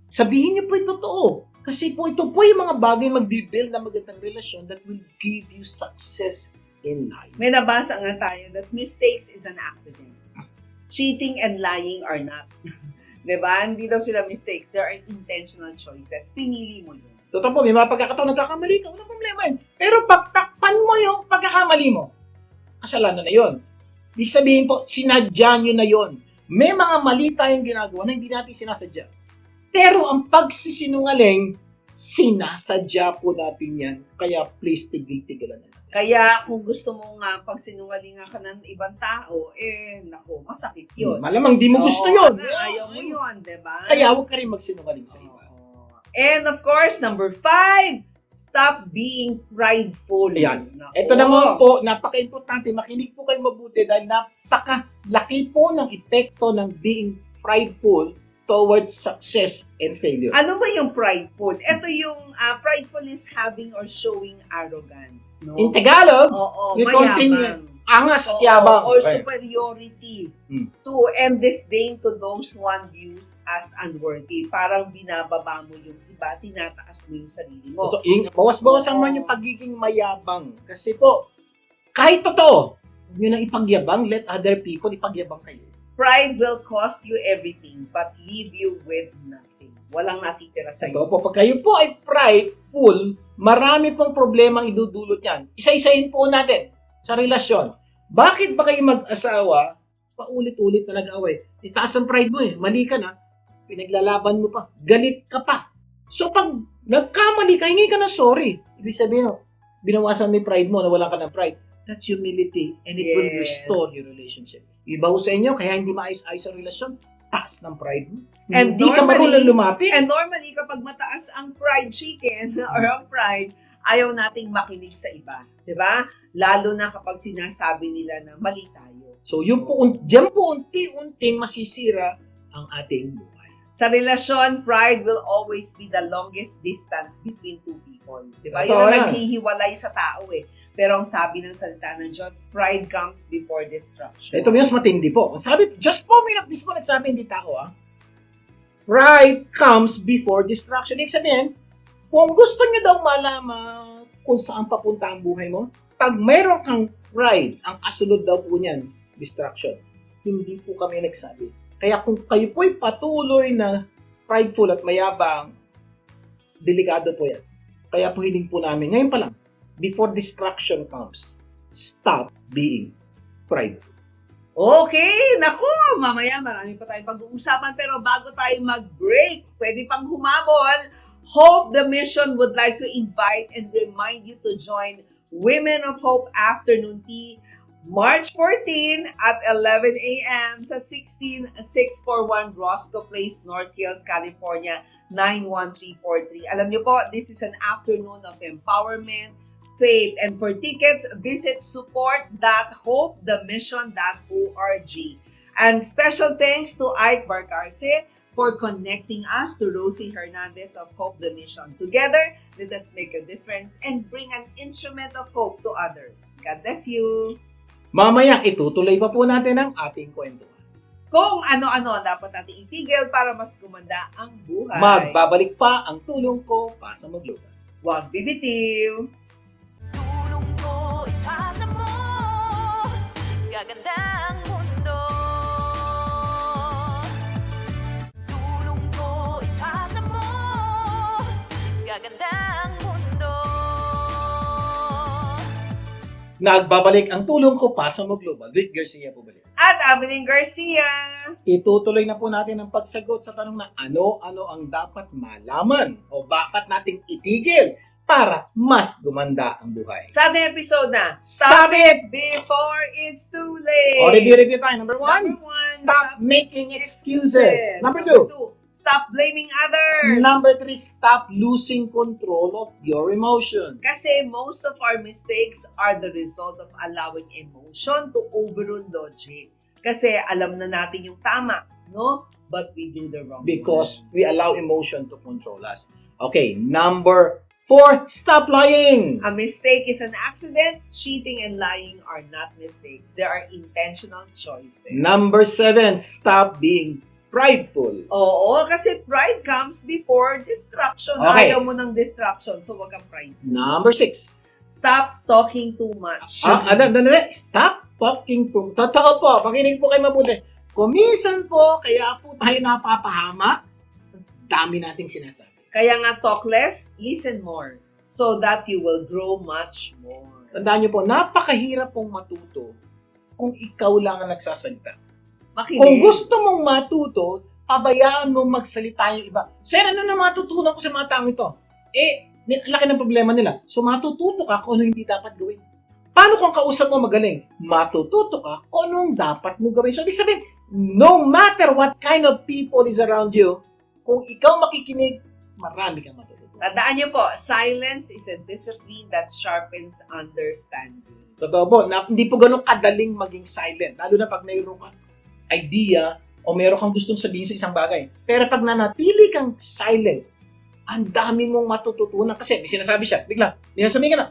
Sabihin niyo po yung totoo. Kasi po ito po yung mga bagay magbibuild na magandang relasyon that will give you success in life. May nabasa nga tayo that mistakes is an accident. Cheating and lying are not. Diba? Hindi daw sila mistakes. There are intentional choices. Pinili mo yun. Totoo po, may mga pagkakataon nagkakamali ka, walang problema yun. Pero pagtakpan mo yung pagkakamali mo, kasalanan na yun. Ibig sabihin po, sinadya nyo na yun. May mga mali tayong ginagawa na hindi natin sinasadya. Pero ang pagsisinungaling, sinasadya po natin yan. Kaya please, tigil-tigilan na natin. Kaya kung gusto mo nga pagsinungalingan ka ng ibang tao, naku, masakit yun. Malamang di mo gusto yun. Ayaw mo yun, diba? Kaya huwag ka rin magsinungaling sa iba. And of course, number 5, stop being prideful. Ayan. Naku. Ito naman po, napaka-importante. Makinig po kayo mabuti dahil napaka-laki po ng epekto ng being prideful towards success and failure. Ano ba yung prideful? Ito yung prideful is having or showing arrogance. No? In Tagalog, Oo, we mayabang. continue. Angas at Oo, yabang. or Okay. superiority Hmm. to and disdain to those one views as unworthy. Parang binababa mo yung iba, tinataas mo yung sarili mo. Bawas-bawasan man yung pagiging mayabang. Kasi po, kahit totoo, yun ang ipagyabang, let other people ipagyabang kayo. Pride will cost you everything but leave you with nothing. Walang natitira sa Ito iyo. po, pag kayo po ay prideful, marami pong problema ang idudulot yan. Isa-isahin po natin sa relasyon. Bakit ba kayo mag-asawa, paulit-ulit na nag-away? Itaas ang pride mo mali ka na, pinaglalaban mo pa, galit ka pa. So pag nagkamali ka, hingi ka na sorry. Ibig sabihin, binawasan mo yung pride mo, nawalan ka ng pride. That's humility and it will Yes. restore your relationship. Iba ho sa inyo, kaya hindi maayos-ayos ang relasyon, taas ng pride mo. And Hindi ka marunong lumapit. And normally, kapag mataas ang fried chicken or ang pride, ayaw nating makinig sa iba. 'Di ba? Lalo na kapag sinasabi nila na mali tayo. So, diyan po unti-unting masisira ang ating buhay. Sa relasyon, pride will always be the longest distance between two people. 'Di ba? Yun Totoo ang yan. naghihiwalay sa tao Pero ang sabi ng salita ng Diyos, pride comes before destruction. Ito mas matindi po. Ang sabi, Diyos po, mismo nagsabi, hindi tao Pride comes before destruction. Ibig sabihin, kung gusto niyo daw malaman kung saan papunta ang buhay mo, pag mayroon kang pride, ang kasunod daw po niyan, destruction. Hindi po kami nagsabi. Kaya kung kayo po'y patuloy na prideful at mayabang, delikado po yan. Kaya po hiling po namin, ngayon pa lang, before destruction comes, stop being prideful. Okay, naku, mamaya marami pa tayong pag-uusapan pero bago tayo mag-break, pwede pang humabol. Hope the Mission would like to invite and remind you to join Women of Hope Afternoon Tea March 14 at 11 a.m. sa 16641 Roscoe Place, North Hills, California, 91343. Alam niyo po, this is an afternoon of empowerment, faith, and for tickets, visit support.hopethemission.org. And special thanks to Ike Barcarce for connecting us to Rosie Hernandez of Hope the Mission. Together, let us make a difference and bring an instrument of hope to others. God bless you! Mamaya, itutuloy pa po natin ang ating kwento. Kung ano-ano dapat natin itigil para mas gumanda ang buhay. Magbabalik pa ang tulong ko pa sa maglupa. Huwag bibitiw! Tulong ko ipasa mo, gaganda ang mundo. Tulong ko ipasa mo, gaganda ang mundo. Nagbabalik ang tulong ko pa sa Mo Global. Rick Garcia po balik. At Evelyn Garcia. Itutuloy na po natin ang pagsagot sa tanong na ano-ano ang dapat malaman o bakit nating itigil para mas gumanda ang buhay. Sa ating episode na, Stop It Before It's Too Late. O, review tayo. Number one, Number one, stop making excuses. Number two, stop blaming others. number three, stop losing control of your emotion. Kasi most of our mistakes are the result of allowing emotion to overrule logic. Kasi alam na natin yung tama, no? But we do the wrong Because we allow emotion to control us. Okay, number four, stop lying. A mistake is an accident. Cheating and lying are not mistakes. They are intentional choices. Number seven, stop being prideful. Oo, kasi pride comes before distraction. Okay. Ayaw mo ng distraction, so wag kang pride. Number six, Stop talking too much. stop talking to. Totoo po, makinig po kayo mabuti. Kumisan po, kaya po tayo napapahama. Dami nating sinasabi. Kaya nga talk less, listen more. So that you will grow much more. Tandaan niyo po, napakahirap pong matuto kung ikaw lang ang nagsasalita. Makinig. Kung gusto mong matuto, pabayaan mo magsalita yung iba. Sir, ano na matutunan ko sa mga taong ito? Laki ng problema nila. So matututo ka kung ano hindi dapat gawin. Paano kung kausap mo magaling? Matututo ka kung anong dapat mo gawin. So ibig sabihin, no matter what kind of people is around you, kung ikaw makikinig, marami kang matututo. Tandaan niyo po, silence is a discipline that sharpens understanding. Totoo po, hindi po ganun kadaling maging silent. Lalo na pag mayroon kang idea o mayroon kang gustong sabihin sa isang bagay. Pero pag nanatili kang silent, ang dami mong matututunan. Kasi may sinasabi siya, bigla, may nasabi ka na,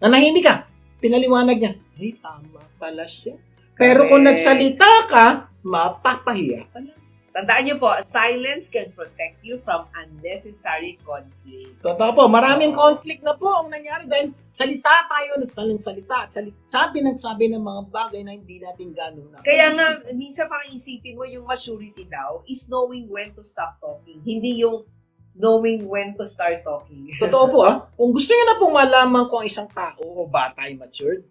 nanahimik ka, pinaliwanag niya, ay, tama pala siya. Pero kung nagsalita ka, mapapahiya ka lang. Tandaan niyo po, silence can protect you from unnecessary conflict. Totoo po, maraming conflict na po ang nangyari dahil salita tayo, nagsalita, sabi ng mga bagay na hindi natin gano'n na. Kaya nga, minsan pang isipin mo yung maturity daw is knowing when to stop talking. Hindi yung knowing when to start talking. Totoo po kung gusto niyo na pong malaman kung isang tao o bata ay matured,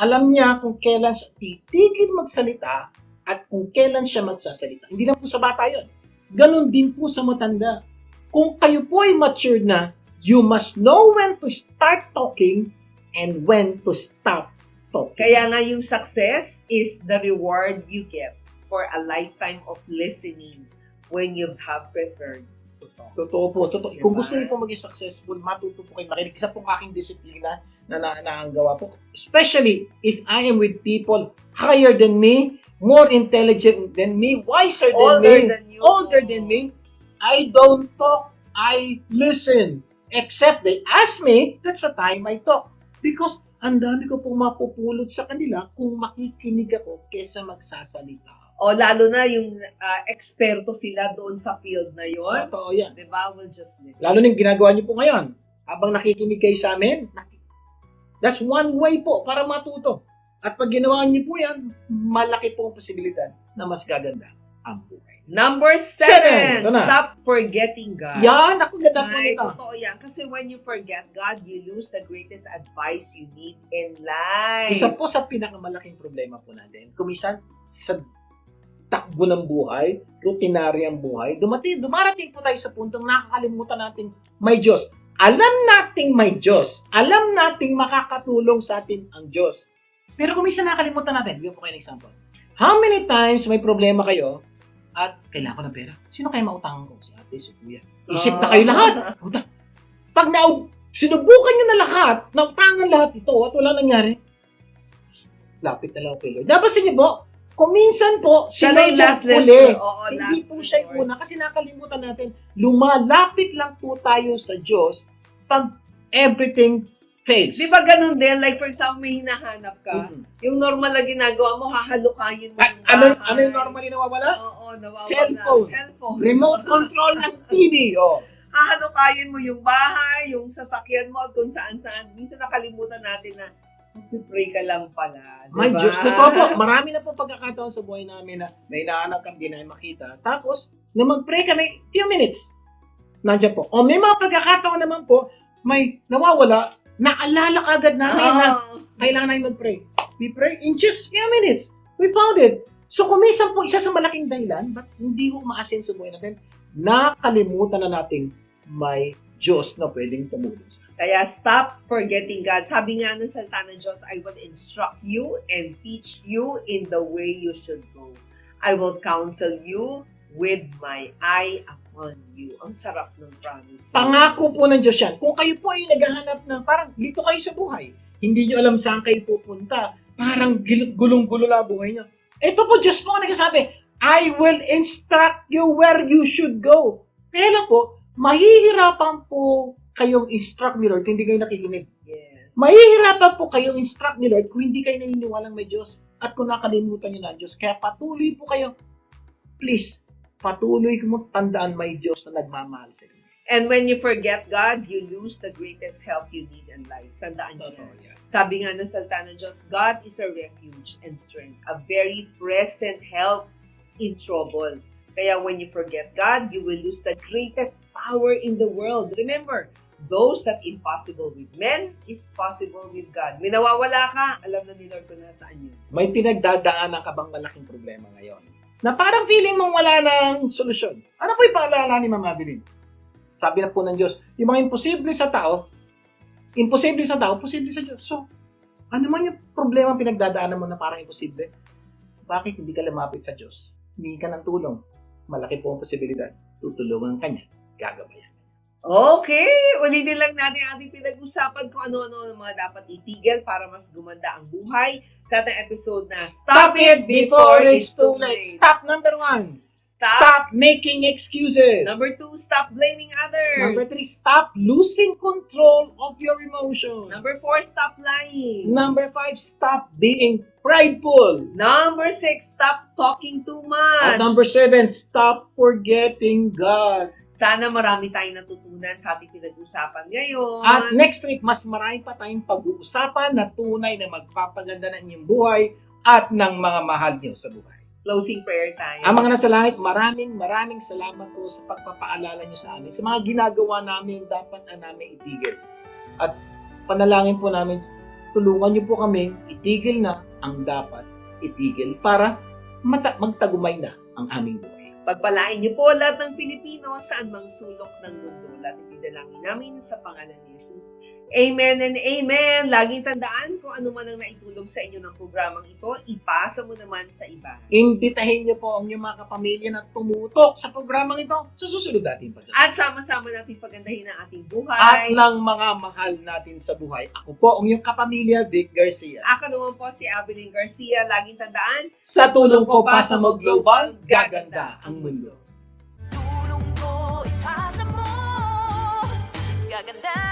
alam niya kung kailan siya titigil magsalita at kung kailan siya magsasalita. Hindi lang po sa bata yun. Ganon din po sa matanda. Kung kayo po ay matured na, you must know when to start talking and when to stop talking. Kaya nga yung success is the reward you get for a lifetime of listening when you have prepared to talk. Totoo po, totoo. Diba? Kung gusto niyo po maging successful, matuto po kayo makinig. Isa pong aking disiplina na naanggawa po. Especially if I am with people higher than me, more intelligent than me, wiser than me, older than me, I don't talk, I listen. Except they ask me, that's the time I talk. Because ang dami ko pong mapupulot sa kanila kung makikinig ako kesa magsasalita. O lalo na yung eksperto sila doon sa field na yon. Totoo yan. Diba? We'll just listen. Lalo na yung ginagawa niyo po ngayon. Habang nakikinig kayo sa amin, that's one way po para matuto. At pag ginawa niyo po yan, malaki po ang posibilidad na mas gaganda ang buhay. Number 7, Ito na. stop forgetting God. Yan, ako ganda po Ay, nito. totoo yan. Kasi when you forget God, you lose the greatest advice you need in life. Isa po sa pinakamalaking problema po natin, kumisan sa takbo ng buhay, rutinaryang buhay, dumarating po tayo sa puntong nakakalimutan natin may Diyos. Alam nating may Diyos. Alam nating makakatulong sa atin ang Diyos. Pero kung minsan nakalimutan natin, bigyan po kayo ng example. How many times may problema kayo at kailangan ko ng pera? Sino kaya mautangan ko? Si ate, si kuya. Isip na kayo lahat. Pag sinubukan nyo na lahat, nautangan lahat ito at wala nangyari, lapit na lang kay Lord. Napansin niyo po, kung minsan po, si Lord yung huli. Hindi po siya yung una kasi nakalimutan natin, lumalapit lang po tayo sa Diyos pag everything fails. Di ba ganun din? Like for example, may hinahanap ka. Yung normal na ginagawa mo, hahalukayin mo yung bahay. Ano yung normally nawawala? Oo, nawawala. Cellphone. Remote control ng TV. Hahalukayin mo yung bahay, yung sasakyan mo, at kung saan-saan. Minsan nakalimutan natin na mag-pray ka lang pala. Diba? My Diyos. Totoo po. Marami na po pagkakataon sa buhay namin na may nahanap kang di na makita. Tapos, na mag-pray kami, few minutes. Nandiyan po. O may mga pagkakataon naman po, may nawawala, naalala kagad namin na kailangan namin mag-pray. We pray in just few minutes. We found it. So kung may isa sa malaking dahilan, ba't hindi ko umaasin sa buhay natin, nakalimutan na nating may Diyos na pwedeng tumulong sa atin. Kaya stop forgetting God. Sabi nga ng salita ng Diyos, I will instruct you and teach you in the way you should go. I will counsel you with my eye upon you. Ang sarap ng promise. Pangako po ng Diyos yan. Kung kayo po ay naghahanap ng parang dito kayo sa buhay, hindi nyo alam saan kayo pupunta, parang gulong-gulo na buhay nyo. Ito po, Diyos po ang nagsasabi, I will instruct you where you should go. Kaya lang po, mahihirapan po kayong instruct ni Lord kung hindi kayo nakikinig. Yes. Mahihirapan po kayong instruct ni Lord kung hindi kayo naniniwalang may Diyos at kung nakalimutan nyo na ang Diyos. Kaya patuloy po kayo, please, patuloy mo tandaan may Diyos na nagmamahal sa inyo. And when you forget God, you lose the greatest help you need in life. Tandaan niyo. Sabi nga ng salita ng Diyos, God is a refuge and strength, a very present help in trouble. Kaya when you forget God, you will lose the greatest power in the world. Remember, those that impossible with men is possible with God. May nawawala ka, alam na ni Lord kung nasaan yun. May pinagdadaanan ka bang malaking problema ngayon? Na parang feeling mong wala ng solusyon. Ano po yung paalala ni Ma'am Adeline? Sabi na po ng Diyos, yung mga imposible sa tao, posible sa Diyos. So, ano man yung problema pinagdadaanan mo na parang imposible? Bakit hindi ka lumapit sa Diyos? Hindi ka ng tulong. Malaki po ang posibilidad. Tutulungan ka niya. Gagabayan. Okay, ulitin lang natin ang ating pinag-usapan kung ano-ano ang mga dapat itigil para mas gumanda ang buhay sa ating episode na Stop it before it's too late. Stop number 1. Stop making excuses. Number 2, stop blaming others. Number 3, stop losing control of your emotions. Number 4, stop lying. Number 5, stop being prideful. Number 6, stop talking too much. At number 7, stop forgetting God. Sana marami tayong natutunan sa ating pinag-usapan ngayon. At next week, mas marami pa tayong pag-uusapan na tunay na magpapaganda ng inyong buhay at ng mga mahal niyo sa buhay. Closing prayer tayo. Ang mga nasa langit, maraming salamat po sa pagpapaalala niyo sa amin. Sa mga ginagawa namin, dapat na namin itigil. At panalangin po namin, tulungan niyo po kami, itigil na ang dapat itigil para magtagumay na ang aming buhay. Pagpalain niyo po lahat ng Pilipino saan mang sulok ng mundo. Lahat ipinalangin namin sa pangalan ni Jesus. Amen and amen. Laging tandaan kung ano man ang naitulong sa inyo ng programang ito, ipasa mo naman sa iba. Imbitahin niyo po ang inyong mga kapamilya na tumutok sa programang ito sa susunod natin pa. At sama-sama natin pagandahin ang ating At buhay. ng mga mahal natin sa buhay. Ako po ang inyong kapamilya, Vic Garcia. Ako naman po si Abilene Garcia. Laging tandaan, Sa tulong po pa sa Global, gaganda ang mundo. Tulong ko ipasa mo. Gaganda